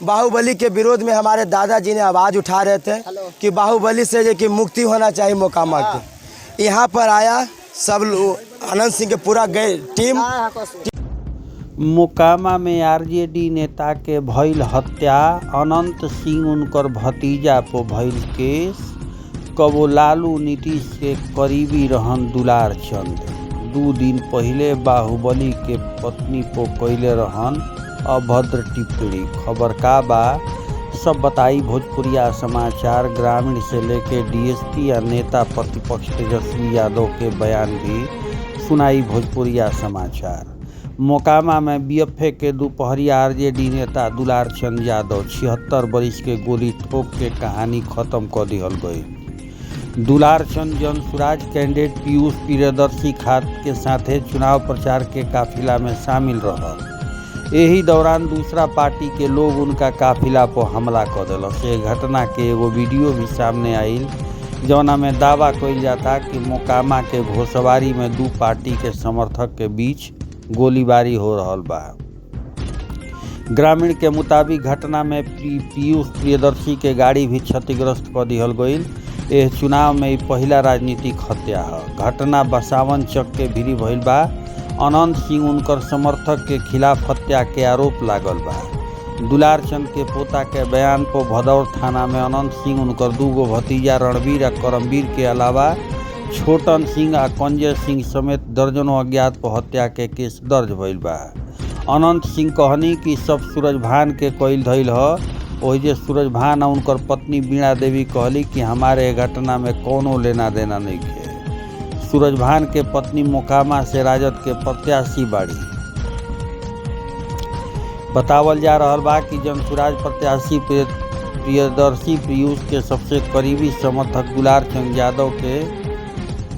बाहुबली के विरोध में हमारे दादाजी ने आवाज़ उठा रहे थे कि बाहुबली से जो कि मुक्ति होना चाहिए मोकामा के। यहाँ पर आया सब लोग, आनंद सिंह के पूरा गए टीम। मोकामा में आरजेडी नेता के भइल हत्या, अनंत सिंह उनकर भतीजा पो भइल केस। कबो लालू नीतीश के करीबी रहन दुलार चंद। 2 दिन पहले बाहुबली के पत्नी पो कैले रहन अभद्र टिप्पणी। खबर का बा सब बताई भोजपुरिया समाचार। ग्रामीण से लेके डीएसपी या नेता प्रतिपक्ष तेजस्वी यादव के बयान भी सुनाई भोजपुरिया समाचार। मोकामा में बीएफए के दोपहरिया आरजेडी नेता दुलार चंद यादव 76 बरिस के गोली ठोक के कहानी खत्म कर दिहल गई। दुलार चंद जनसुराज कैंडिडेट पीयूष प्रियदर्शी खात के साथे चुनाव प्रचार के काफिला में शामिल रहा। यही दौरान दूसरा पार्टी के लोग उनका काफिला पर हमला कर दिलस। ये घटना के एगो वीडियो भी सामने आयल जौना में दावा कइल जाता कि मोकामा के घोसवारी में 2 पार्टी के समर्थक के बीच गोलीबारी हो रहल बा। ग्रामीण के मुताबिक घटना में पीयूष प्रियदर्शी के गाड़ी भी क्षतिग्रस्त कर दिहल गईल। यह चुनाव में पहला राजनीतिक हत्या है। घटना बसावन चक के भिरी भइल बा। अनंत सिंह उनकर समर्थक के खिलाफ हत्या के आरोप लागल बा। दुलार चंद के पोता के बयान पर भदौर थाना में अनंत सिंह उनकर 2 गो भतीजा रणवीर और करमवीर के अलावा छोटन सिंह और कंजय सिंह समेत दर्जनों अज्ञात पर हत्या के केस दर्ज भइल बा। अनंत सिंह कहनी कि सब सूरज भान के कइल धइल ह। वही जे सूरज भान और उनकर पत्नी बीणा देवी कहली कि हमारे घटना में कोनो लेना देना नहीं है। सूरज भान के पत्नी मोकामा से राजद के प्रत्याशी बाड़ी। बतावल जा रहल बा कि जनसुराज प्रत्याशी प्रियदर्शी पीयूष के सबसे करीबी समर्थक दुलार चंद यादव के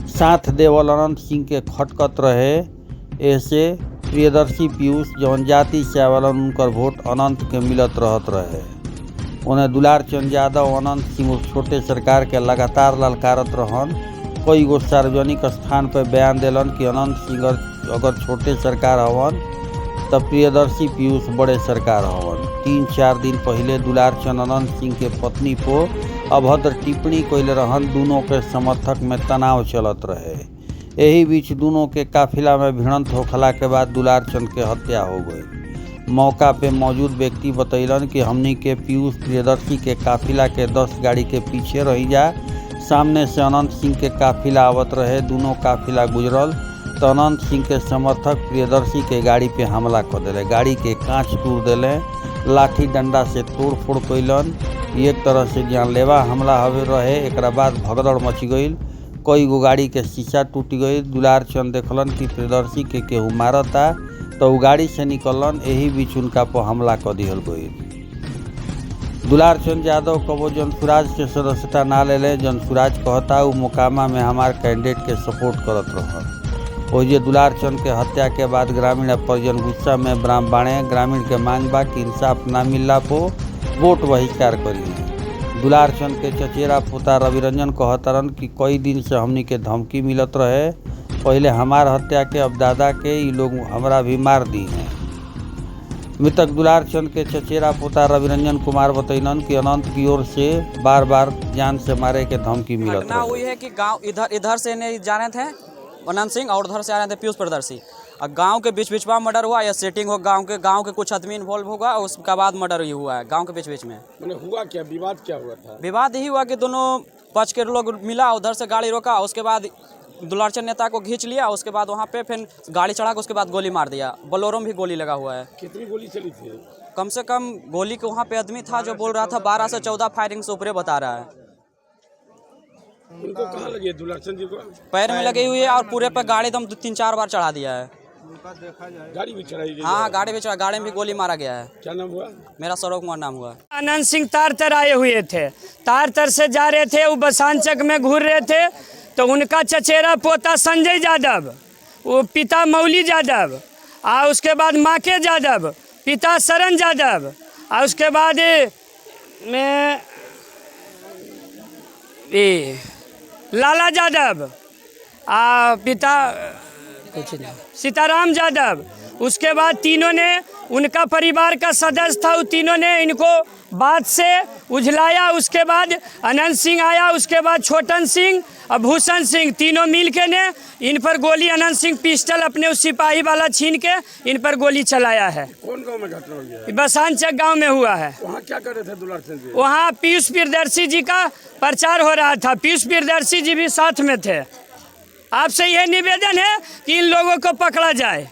साथ देवल अनंत सिंह के खटकत रहे। ऐसे प्रियदर्शी पीयूष जौन जाति से आवलन उनकर वोट अनंत के मिलत रहत रहे। उन्हें दुलार चंद यादव अनंत सिंह छोटे सरकार के लगातार ललकारत रहन। कई गो सार्वजनिक स्थान पर बयान दिलन कि अनंत सिंह अगर छोटे सरकार हवन तब प्रियदर्शी पीयूष बड़े सरकार हवन। 3-4 दिन पहले दुलार चंद अनंत सिंह के पत्नी को अभद्र टिप्पणी कैले रहन। दोनों के समर्थक में तनाव चलत रहे। यही बीच दोनों के काफिला में भिड़ंत होखला के बाद दुलार चंद के हत्या हो गई। मौका पे मौजूद व्यक्ति बतैलन कि हमनी के पीयूष प्रियदर्शी के काफिला के 10 गाड़ी के पीछे रही जा। सामने से अनंत सिंह के काफिला आवत रहे। दोनों काफिला गुजरल तो अनंत सिंह के समर्थक प्रियदर्शी के गाड़ी पे हमला कर दिले। गाड़ी के कांच तोड़ दिले, लाठी डंडा से तोड़ फोड़ कैलन। एक तरह से जानलेवा हमला हवे रहे। एक बाद भगदड़ मच गई। कई गो गाड़ी के शीशा टूट गई। दुलार चंद देखलन कि प्रियदर्शी के केहू मारता तो वो गाड़ी से निकलन। यही बीच उनका पर हमला कर दिहल गई। दुलार चंद यादव कबो जनसुराज के सदस्यता ना ले ले। जनसुराज कहता वो मोकामा में हमार कैंडिडेट के सपोर्ट करत रहन। ओजे दुलार चंद के हत्या के बाद ग्रामीण और परिजन गुस्सा में बाणे। ग्रामीण के मांग बा कि इंसाफ ना मिलला पो वोट बहिष्कार करी। दुलार चंद के चचेरा पोता रविरंजन कहतरन कि कई दिन से हमनी के धमकी मिलत रहे। पहले हमार हत्या के अब दादा के ये लोग हमरा भी मार दी हैं। मृतक दुलार चंद के चचेरा पोता रविरंजन कुमार बतैलन कि अनंत की ओर से बार बार जान से मारे के धमकी मिलत रहे। हुई है कि गांव इधर से नहीं जाने थे अनंत सिंह और उधर से आ रहे थे पीयूष प्रियदर्शी। और गांव के बीच बीच में मर्डर हुआ या सेटिंग हो गांव के कुछ आदमी इन्वॉल्व होगा। उसके बाद मर्डर ही हुआ है गांव के बीच में। हुआ क्या विवाद क्या हुआ था? विवाद यही हुआ कि दोनों पक्ष के लोग मिला, उधर से गाड़ी रोका, उसके बाद दुलार चंद नेता को खींच लिया। उसके बाद वहाँ पे फिर गाड़ी चढ़ा के उसके बाद गोली मार दिया। बोलेरो में भी गोली लगा हुआ है। कितनी गोली चली थी? कम से कम गोली के वहाँ पे आदमी था जो बोल रहा था 12 से 14 फायरिंग से ऊपर बता रहा है। उनको कहाँ लगी? दुलार चंद जी को पैर में लगी हुई है और पूरे पे गाड़ी एकदम 3-4 बार चढ़ा दिया है। गाड़ी भी चढ़ाई गई? हाँ, गाड़ी भी चढ़ा, गाड़ी में भी गोली मारा गया है। क्या नाम हुआ? मेरा सौरभ कुमार नाम हुआ। आनंद सिंह तार आए हुए थे। तार से जा रहे थे, वो बसानचक में घूर रहे थे तो उनका चचेरा पोता संजय यादव, वो पिता मौली यादव, और उसके बाद माके यादव, पिता शरण यादव, और उसके बाद में लाला यादव, पिता कुछ नहीं सीताराम यादव, उसके बाद तीनों ने, उनका परिवार का सदस्य था, तीनों ने इनको बात से उझलाया। उसके बाद अनंत सिंह आया, उसके बाद छोटन सिंह और भूषण सिंह, तीनों मिल के ने इन पर गोली, अनंत सिंह पिस्टल अपने उस सिपाही वाला छीन के इन पर गोली चलाया है। कौन गांव में घटना हुई है? बसानचक गांव में हुआ है। वहाँ क्या कर रहे थे दुलारचंद जी? वहाँ पीयूष प्रियदर्शी जी का प्रचार हो रहा था, पीयूष प्रियदर्शी जी भी साथ में थे। आपसे यह निवेदन है कि इन लोगों को पकड़ा जाए।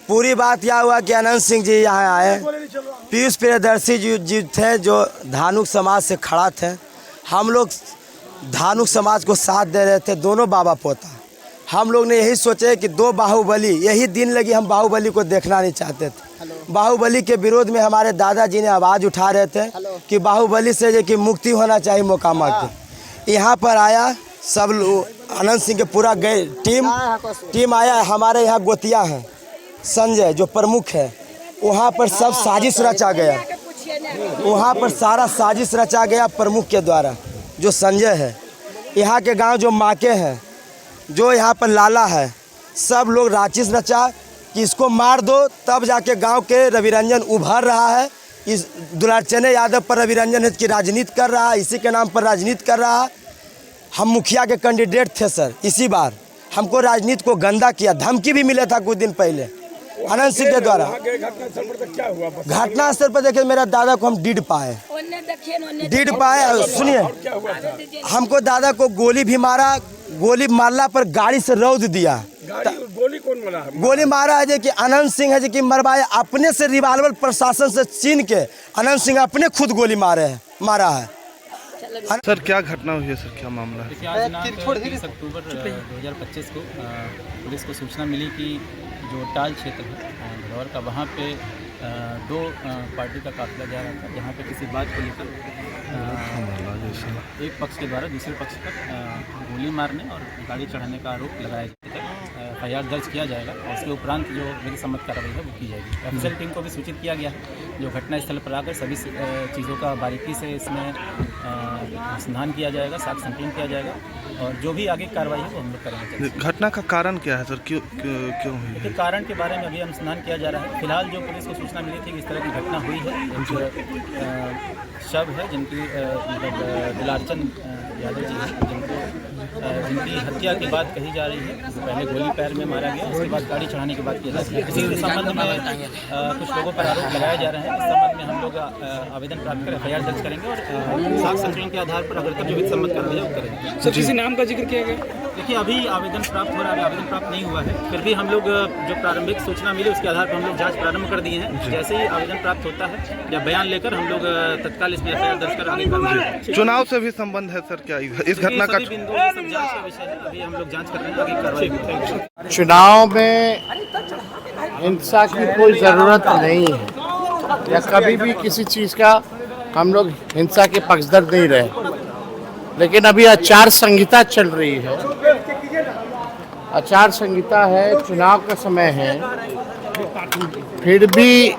पूरी बात यह हुआ कि अनंत सिंह जी यहाँ आए, पीयूष प्रियदर्शी जी थे जो धानुक समाज से खड़ा थे। हम लोग धानुक समाज को साथ दे रहे थे, दोनों बाबा पोता। हम लोग ने यही सोचे कि दो बाहुबली, यही दिन लगी, हम बाहुबली को देखना नहीं चाहते थे। बाहुबली के विरोध में हमारे दादाजी ने आवाज़ उठा रहे थे कि बाहुबली से जो कि मुक्ति होना चाहिए मोकामा की। यहाँ पर आया सब लोग, अनंत सिंह के पूरा गए टीम आया। हमारे यहाँ गोतिया हैं संजय जो प्रमुख है, वहाँ पर सब साजिश रचा गया। वहाँ पर सारा साजिश रचा गया प्रमुख के द्वारा, जो संजय है। यहाँ के गांव जो माके हैं, जो यहाँ पर लाला है, सब लोग राचिस रचा कि इसको मार दो, तब जाके गांव के रवि रंजन उभर रहा है। इस दुलारचंद यादव पर रवि रंजन की राजनीति कर रहा है, इसी के नाम पर राजनीति कर रहा है। हम मुखिया के कैंडिडेट थे सर, इसी बार हमको राजनीति को गंदा किया, धमकी भी मिला था कुछ दिन पहले अनंत सिंह के द्वारा। घटनास्थल पर देखिए, मेरा दादा को हम डीड पाए। सुनिए, हमको दादा को गोली भी मारा, गोली मारला पर गाड़ी से रौद दिया। गोली कौन मारा? गोली मारा है कि अनंत सिंह है, जो कि मरवाए अपने से, रिवाल्वर प्रशासन से छीन के अनंत सिंह अपने खुद गोली मारा है। सर क्या घटना हुई है सर, क्या मामला है? देखिए, आज दिनांक 30 अक्टूबर 2025 को पुलिस को सूचना मिली कि जो टाल क्षेत्र है भदौर का, वहाँ पे दो पार्टी का काफिला जा रहा था, जहाँ पे किसी बात को लेकर एक पक्ष के द्वारा दूसरे पक्ष पर गोली मारने और गाड़ी चढ़ाने का आरोप लगाया जाएगा। एफआईआर दर्ज किया जाएगा और उसके उपरांत जो विधि सम्मत कार्रवाई है वो की जाएगी। ऑफिशियल टीम को भी सूचित किया गया है, जो घटनास्थल पर आकर सभी चीज़ों का बारीकी से इसमें अनुसंधान किया जाएगा, साक्ष्य संकलन किया जाएगा और जो भी आगे कार्रवाई है वो हम लोग करेंगे। घटना का कारण क्या है सर, क्यों हुई? देखिए, कारण के बारे में अभी अनुसंधान किया जा रहा है। फिलहाल जो पुलिस को सूचना मिली थी कि इस तरह की घटना हुई है, एक शव है जिनकी मतलब दुलारचंद यादव जी हैं, जिनकी हत्या की बात कही जा रही है। पहले गोली पैर में मारा गया, उसके बाद गाड़ी चढ़ाने की बात की जा रही है। इसी संबंध में कुछ लोगों पर आरोप लगाया जा रहे हैं। इस संबंध में हम लोग आवेदन प्राप्त कर एफआईआर दर्ज करेंगे और साक्ष्य संकलन के आधार पर अगर तक जो विधि सम्मत कार्रवाई है वो करेंगे। सर किसी नाम का जिक्र किया गया? देखिए, अभी आवेदन प्राप्त हो रहा है, आवेदन प्राप्त नहीं हुआ है। फिर भी हम लोग जो प्रारंभिक सूचना मिली उसके आधार पर हम लोग जांच प्रारंभ कर दिए हैं। जैसे ही आवेदन प्राप्त होता है या बयान लेकर हम लोग तत्काल इसमें एफआईआर दर्ज कर आगे बढ़ेंगे। चुनाव से भी संबंध है सर क्या इस घटना का? सभी बिंदुओं सब जांच का विषय है, अभी हम लोग जांच कर रहे हैं, आगे कार्रवाई करेंगे। चुनाव में हिंसा की कोई ज़रूरत नहीं है या कभी भी किसी चीज़ का हम लोग हिंसा के पक्षधर नहीं रहे, लेकिन अभी आचार संहिता चल रही है। आचार संहिता है, चुनाव का समय है, फिर भी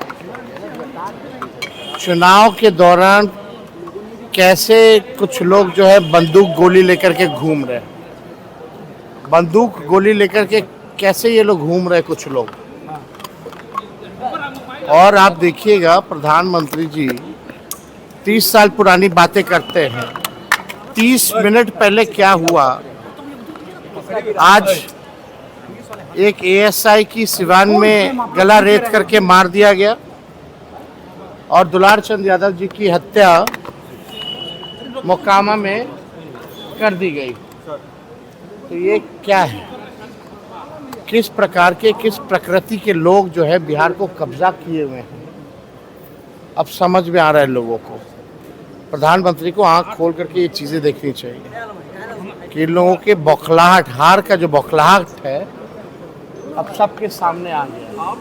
चुनाव के दौरान कैसे कुछ लोग जो है बंदूक गोली लेकर के घूम रहे, बंदूक गोली लेकर के कैसे ये लोग घूम रहे कुछ लोग। और आप देखिएगा प्रधानमंत्री जी 30 साल पुरानी बातें करते हैं, 30 मिनट पहले क्या हुआ। आज एक एएसआई की सिवान में गला रेत करके मार दिया गया और दुलारचंद यादव जी की हत्या मोकामा में कर दी गई। तो ये क्या है, किस प्रकार के, किस प्रकृति के लोग जो है बिहार को कब्जा किए हुए हैं, अब समझ में आ रहा है लोगों को। प्रधानमंत्री को आंख खोल करके ये चीज़ें देखनी चाहिए कि लोगों के बौखलाहट, हार का जो बौखलाहट है अब सबके सामने आ गया।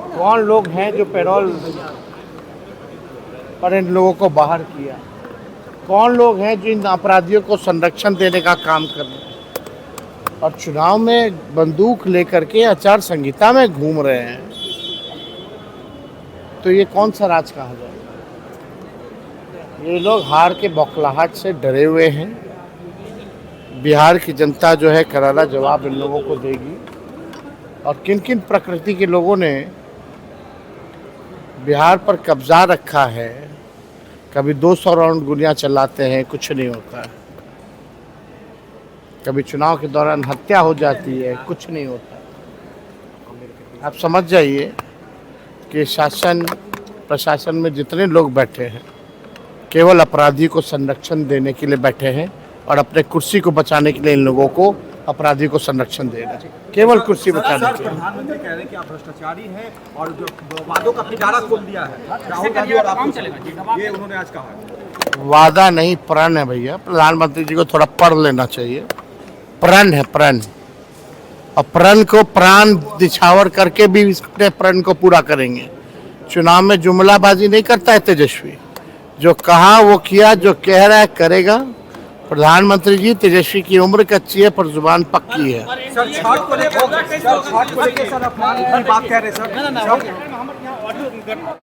कौन लोग हैं जो पैरोल पर इन लोगों को बाहर किया, कौन लोग हैं जो इन अपराधियों को संरक्षण देने का काम कर रहे हैं और चुनाव में बंदूक लेकर के आचार संहिता में घूम रहे हैं। तो ये कौन सा राज कहा जाए? ये लोग हार के बौखलाहट से डरे हुए हैं। बिहार की जनता जो है करारा जवाब इन लोगों को देगी और किन किन प्रकृति के लोगों ने बिहार पर कब्जा रखा है। कभी 200 राउंड गोलियां चलाते हैं, कुछ नहीं होता है। कभी चुनाव के दौरान हत्या हो जाती है, कुछ नहीं होता। आप समझ जाइए कि शासन प्रशासन में जितने लोग बैठे हैं केवल अपराधी को संरक्षण देने के लिए बैठे हैं और अपने कुर्सी को बचाने के लिए इन लोगों को अपराधी को संरक्षण दे रहे हैं, केवल कुर्सी बचाने के लिए। प्रधानमंत्री कह रहे हैं कि आप भ्रष्टाचारी हैं और जो वादों का पिटारा खोल दिया है राहुल गांधी और आप, ये उन्होंने आज कहा। वादा नहीं, प्रण है भैया। प्रधानमंत्री जी को थोड़ा पढ़ लेना चाहिए। प्रण है, प्रण। और प्रण को प्राण निछावर करके भी अपने प्रण को पूरा करेंगे। चुनाव में जुमलाबाजी नहीं करता है तेजस्वी। जो कहा वो किया, जो कह रहा है करेगा। प्रधानमंत्री जी, तेजस्वी की उम्र कच्ची है पर जुबान पक्की है। सर छठ को लेकर सर अपमान की बात कह रहे हैं सर।